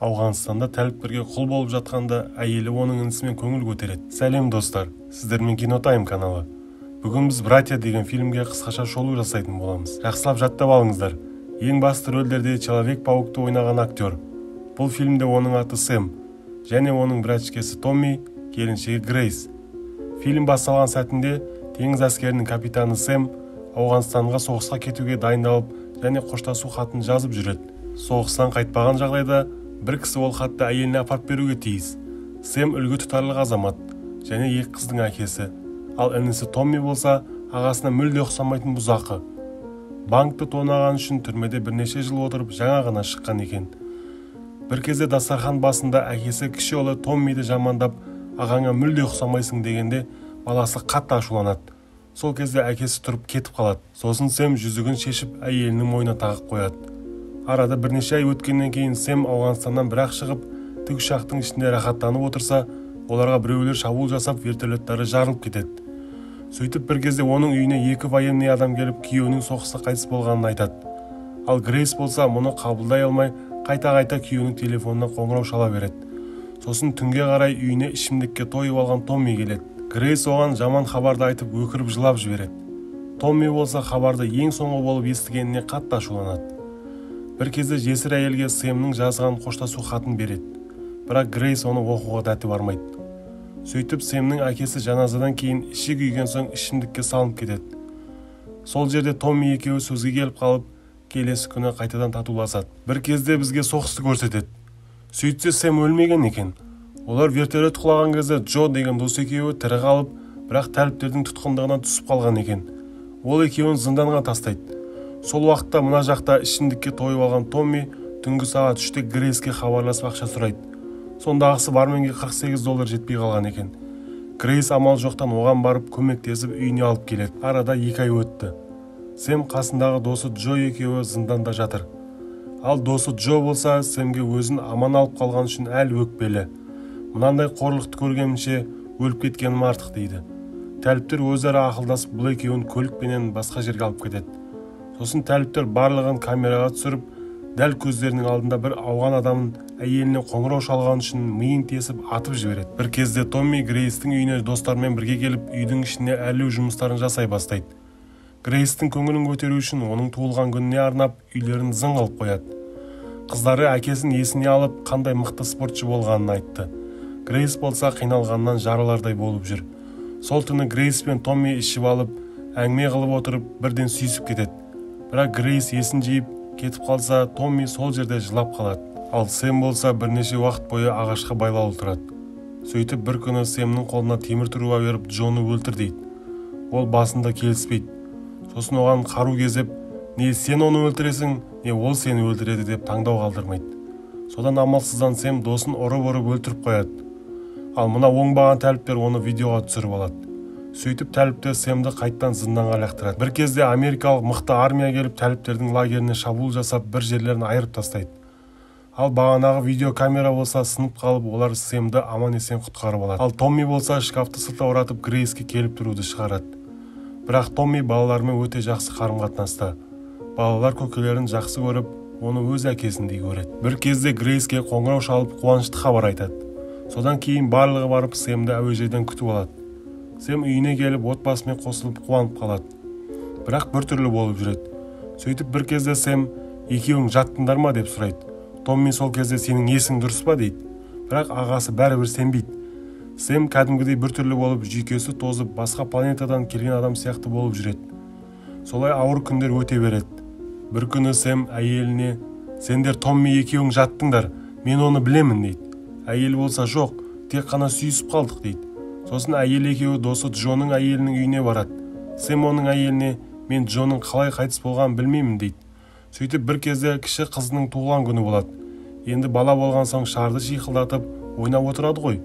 Ауғанстанда тәліптерге құл болып жатқанда әйелі оның інісімен көңіл көтереді. Сәлем достар, сіздермен Кинотайм каналы. Бүгін біз «Братья» деген фильмге қысқаша шолу жасайтын боламыз. Жақсылап жаттап алыңыздар. Ең басты рөлдерде Человек-паукты ойнаған актер. Бұл фильмде оның аты Сэм, және оның бір әпкесі Томми, келіншегі Грейс. Фильм басталған сәтінде теңіз әскерінің капитаны Сэм Ауғанстанға соғысқа кетуге дайындалып, және қоштасу хатын жазып жүреді. Соғыстан қайтпаған жағдайда бір кісі ол хатты әйеліне апарып беруге тиіс. Сэм үлгі тұтарлық азамат, және екі қыздың әкесі. Ал інісі Томми болса, ағасына мүлде ұқсамайтын бұзақы. Банкты тонаған үшін түрмеде бірнеше жыл отырып, жаңа ғана шыққан екен. Бір кезде дастархан басында әкесі кіші ұлы Томмиді жамандап, ағаңа мүлде ұқсамайсың дегенде, баласы қатты ашуланады. Сол кезде әкесі тұрып кетіп қалады. Сосын Сэм жүзігін шешіп, әйелінің мойнына тағып қояды. Арада бірнеше ай өткеннен кейін Сэм Ауғанстаннан бірақ шығып, тікұшақтың ішінде рахаттанып отырса, оларға біреулер шабуыл жасап, вертолеттары жарылып кетеді. Сөйтіп бір кезде оның үйіне екі военный адам келіп, күйеуінің соғыста қайтыс болғанын айтады. Ал Грейс болса, мұны қабылдай алмай, қайта-қайта күйеуінің телефонына қоңырау шала береді. Сосын түнге қарай үйіне ішімдікке тойып алған Томми келеді. Грейс оған жаман хабарды айтып, өкіріп жылап жібереді. Томми болса, хабарды ең соңғы болып естігеніне қатты ашуланады. Бір кезде жесір әйелге Сэмнің жазған қоштасу хатын береді. Бірақ Грейс оны оқуға дәті бармайды. Сөйтіп Сэмнің әкесі жаназадан кейін іші күйген соң ішімдікке салынып кетеді. Сол жерде Томми екеуі сөзге келіп қалып, келесі күні қайтадан татуласады. Бір кезде бізге соғысты көрсетеді. Сөйтсе Сэм өлмеген екен. Олар вертолет құлаған кезде Джо деген дос екеуі тірі қалып, бірақ тәліптердің тұтқындығынан түсіп қалған екен. Ол екеуін зынданға тастайды. Сол уақытта мына жақта ішімдікке тойып алған Томми түнгі сағат 3-те Грейске хабарласып ақша сұрайды. Сондағысы барменге $48 жетпей қалған екен. Грейс амал жоқтан оған барып көмектесіп үйіне алып келеді. Арада 2 ай өтті. Сэм қасындағы досы Джо екеуі зынданда жатыр. Ал досы Джо болса, Сэмге өзін аман алып қалған үшін әлі өкпелі. Мынандай қорлықты көргенімше өліп кеткенім артық дейді. Тәліптер өзара ақылдасып, бұл екеуін көлікпенен басқа жерге алып кетеді. Сосын тәліптер барлығын камераға түсіріп, дәл көздерінің алдында бір ауған адамын әйеліне қоңырау шалған үшін миын тесіп атып жібереді. Бір кезде Томми Грейстің үйіне достармен бірге келіп, үйдің ішіне әлеу жұмыстарын жасай бастайды. Грейстің көңілін көтеру үшін оның туылған күніне арнап үйлерін зың қылып қояды. Қыздары әкесін есіне алып, қандай мықты спортшы болғанын айтты. Грейс болса қиналғаннан жарылардай болып жүр. Сол түні Грейс пен Томми ішіп алып, әңгіме қылып отырып, бірден сүйісіп кетеді. Бірақ Грейс есін жиып кетіп қалса, Томми сол жерде жылап қалады. Ал Сэм болса бірнеше уақыт бойы ағашқа байлаулы тұрады. Сөйтіп бір күні Сэмнің қолына темір тұруға беріп, Джоны өлтір дейді. Ол басында келіспейді. Сосын оған қару кезеп, не сен оны өлтіресің, не ол сені өлтіреді деп таңдау қалдырмайды. Содан амалсыздан Сэм досын ұрып өлтіріп қояды. Ал мына оңбаған тәліптер оны видеоға түсіріп алады. Сөйтіп тәліптер Сэмді қайттан зынданға лақтырады. Бір кезде америкалық мықты армия келіп тәліптердің лагеріне шабуыл жасап, бір жерлерін айырып тастайды. Ал бағанағы видеокамера болса сынып қалып, олар Сэмді аман-есен құтқарып алады. Ал Томми болса шкафты сылтауратып Грейске келіп тұруды шығарады. Бірақ Томми балалармен өте жақсы қарым-қатынаста. Балалар көкелерін жақсы көріп, оны өз әкесіндей көреді. Бір кезде Грейске қоңырау шалып қуанышты хабар айтады. Содан кейін барлығы барып Сэмді әуежайдан күтіп алады. Сэм үйіне келіп отбасымен қосылып қуанып қалады. Бірақ бір түрлі болып жүреді. Сөйтіп бір кезде Сэм екеуің жаттыңдар ма деп сұрайды. Томми сол кезде сенің есің дұрыс па дейді. Бірақ ағасы бәрібір сенбейді. Сэм кәдімгідей бір түрлі болып жүйкесі тозып, басқа планетадан келген адам сияқты болып жүреді. Солай ауыр күндер өте береді. Бір күні Сэм әйеліне, сендер Томми екеуің жаттыңдар, мен оны білемін дейді. Әйел болса жоқ, тек қана сүйісіп қалдық дейді. Сосын әйел екеуі досы Джоның әйелінің үйіне барады. Сэм оның әйеліне, мен Джоның қалай қайтыс болғанын білмеймін дейді. Сөйтіп бір кезде кіші қызының туылған күні болады. Енді бала болған соң шарды шиқылдатып, ойнап отырады ғой.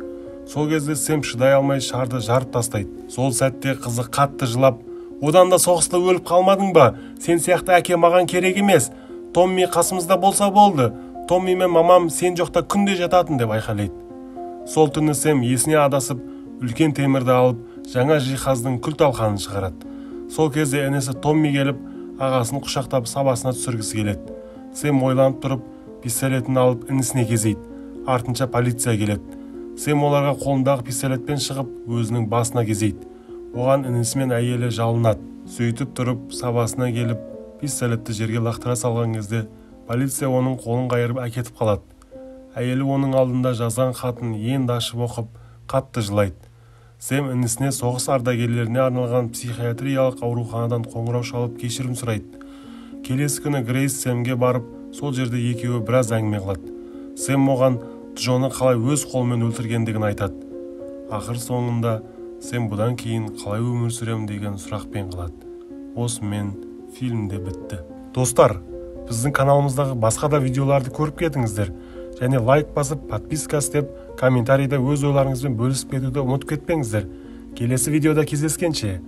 Сол кезде Сэм шыдай алмай шарды жарып тастайды. Сол сәтте қызы қатты жылап, одан да соғыста өліп қалмадың ба? Сен сияқты әке маған керек емес. Томми қасымызда болса болды. Томми мен мамам сен жоқта күнде жататын деп айқайлайды. Сол түні Сэм есіне адасып, үлкен темірді алып, жаңа жиһаздың күл-талқанын шығарады. Сол кезде інісі Томми келіп, ағасын құшақтап сабасына түсіргісі келеді. Сэм ойланып тұрып, пистолетін алып інісіне кезейді. Артынша полиция келеді. Сэм оларға қолындағы пистолетпен шығып, өзінің басына кезейді. Оған інісі мен әйелі жалынады. Сөйтіп тұрып, сабасына келіп, пистолетті жерге лақтыра салған кезде, полиция оның қолын қайырып әкетіп қалады. Әйелі оның алдында жазған хатын енді ашып оқып, қатты жылайды. Сэм інісіне соғыс ардагерлеріне арналған психиатриялық ауруханадан қоңырау шалып кешірім сұрайды. Келесі күні Грейс Сэмге барып, сол жерде екеуі біраз әңгіме қылады. Сэм оған Джоны қалай өз қолымен өлтіргендігін айтады. Ақыр соңында Сэм бұдан кейін қалай өмір сүрем деген сұрақпен қалады. Осымен фильм де бітті. Достар, біздің каналымыздағы басқа да видеоларды көріп кетіңіздер. Және лайк басып, подписка істеп, комментарийда өз ойларыңызбен бөлісіп кетуді ұмытып кетпеңіздер. Келесі видеода кездескенше.